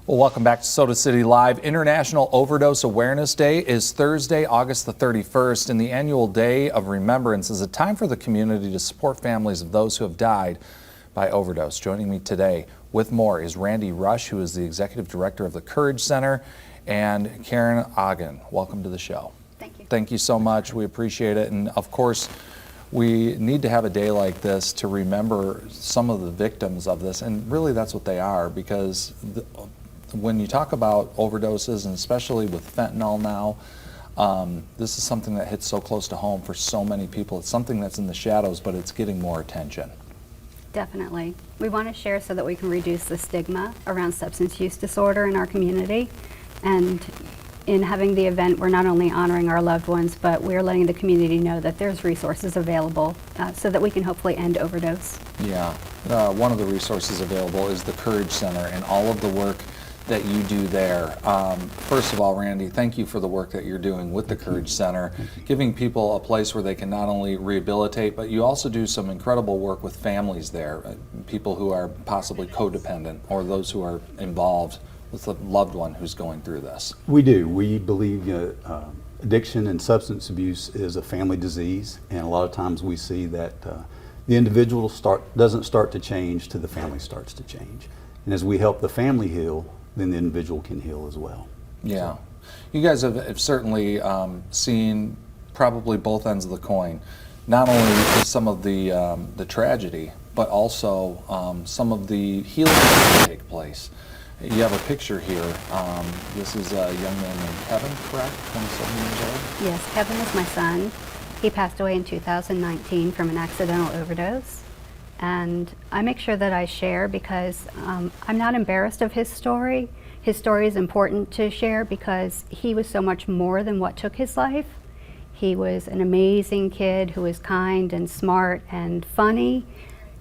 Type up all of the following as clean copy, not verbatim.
Well, welcome back to Soda City Live. International Overdose Awareness Day is Thursday, August the 31st, and the annual Day of Remembrance is a time for the community to support families of those who have died by overdose. Joining me today with more is Randy Rush, who is the Executive Director of the Courage Center, and Karen Ogden. Welcome to the show. Thank you. Thank you so much. We appreciate it. And of course, we need to have a day like this to remember some of the victims of this, and really that's what they are, because when you talk about overdoses, and especially with fentanyl now, this is something that hits so close to home for so many people. It's something that's in the shadows, but it's getting more attention. Definitely. We want to share so that we can reduce the stigma around substance use disorder in our community. And in having the event, we're not only honoring our loved ones, but we're letting the community know that there's resources available so that we can hopefully end overdose. Yeah. One of the resources available is the Courage Center and all of the work that you do there. First of all, Randy, thank you for the work that you're doing with the Courage Center, giving people a place where they can not only rehabilitate, but you also do some incredible work with families there, people who are possibly codependent or those who are involved with a loved one who's going through this. We do. We believe addiction and substance abuse is a family disease, and a lot of times we see that the individual doesn't start to change till the family starts to change. And as we help the family heal, then the individual can heal as well. Yeah. You guys have certainly seen probably both ends of the coin, not only some of the tragedy, but also some of the healing that can take place. You have a picture here. This is a young man named Kevin, correct? 27 years old? Yes, Kevin is my son. He passed away in 2019 from an accidental overdose. And I make sure that I share because I'm not embarrassed of his story. His story is important to share because he was so much more than what took his life. He was an amazing kid who was kind and smart and funny,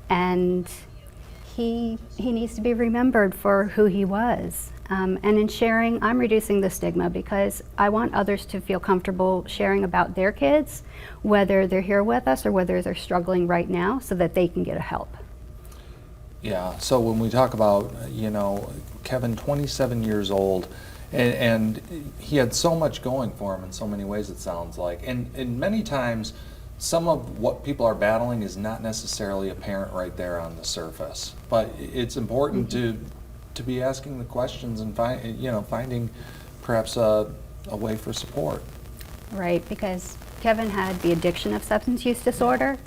and he needs to be remembered for who he was. And in sharing, I'm reducing the stigma because I want others to feel comfortable sharing about their kids, whether they're here with us or whether they're struggling right now, so that they can get help. Yeah, so when we talk about, Kevin, 27 years old, and he had so much going for him in so many ways, it sounds like. And many times, some of what people are battling is not necessarily apparent right there on the surface. But it's important to be asking the questions and finding perhaps a way for support. Right, because Kevin had the addiction of substance use disorder.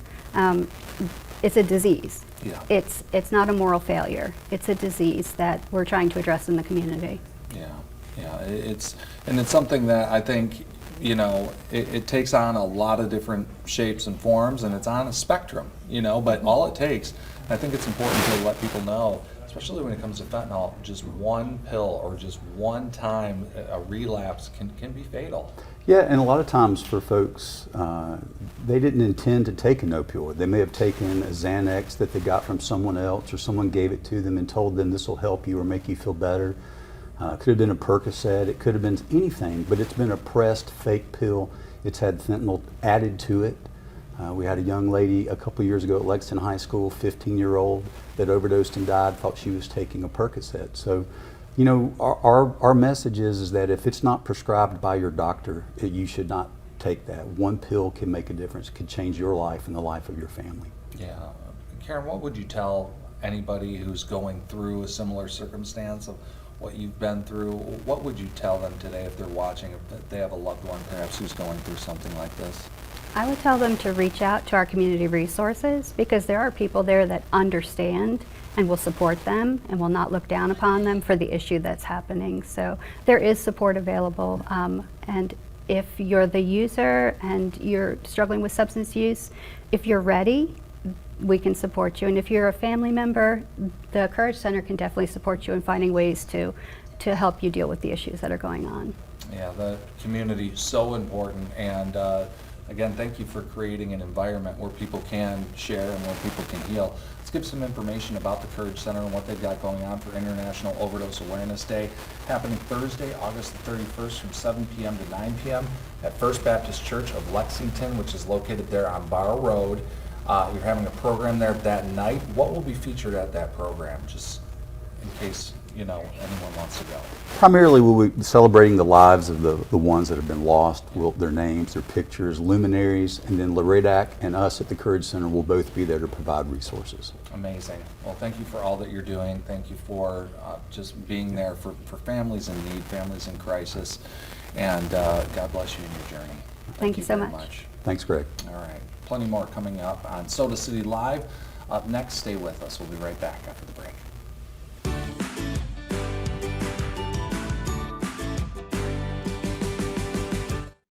It's a disease. Yeah. It's not a moral failure. It's a disease that we're trying to address in the community. Yeah. It's something that I think it takes on a lot of different shapes and forms, and it's on a spectrum. But all it takes, I think it's important to let people know, especially when it comes to fentanyl, just one pill or just one time a relapse can be fatal. Yeah, and a lot of times for folks, they didn't intend to take an opioid. They may have taken a Xanax that they got from someone else, or someone gave it to them and told them this will help you or make you feel better. It could have been a Percocet, it could have been anything, but it's been a pressed fake pill. It's had fentanyl added to it. We had a young lady a couple years ago at Lexington High School, 15-year-old, that overdosed and died, thought she was taking a Percocet. So, our message is that if it's not prescribed by your doctor, you should not take that. One pill can make a difference, could change your life and the life of your family. Yeah. Karen, what would you tell anybody who's going through a similar circumstance of what you've been through? What would you tell them today if they're watching, if they have a loved one perhaps who's going through something like this? I would tell them to reach out to our community resources, because there are people there that understand and will support them and will not look down upon them for the issue that's happening. So there is support available, and if you're the user and you're struggling with substance use, if you're ready, we can support you. And if you're a family member, the Courage Center can definitely support you in finding ways to help you deal with the issues that are going on. Yeah, the community is so important, and again, thank you for creating an environment where people can share and where people can heal. Let's give some information about the Courage Center and what they've got going on for International Overdose Awareness Day, happening Thursday, August the 31st from 7 p.m. to 9 p.m. at First Baptist Church of Lexington, which is located there on Barr Road. You're having a program there that night. What will be featured at that program, just in case anyone wants to go? Primarily, we'll be celebrating the lives of the ones that have been lost, their names, their pictures, luminaries, and then LOREDAC and us at the Courage Center will both be there to provide resources. Amazing. Well, thank you for all that you're doing. Thank you for just being there for families in need, families in crisis, and God bless you in your journey. Thank you so very much. Thanks, Greg. All right. Plenty more coming up on Soda City Live. Up next, stay with us. We'll be right back after the break.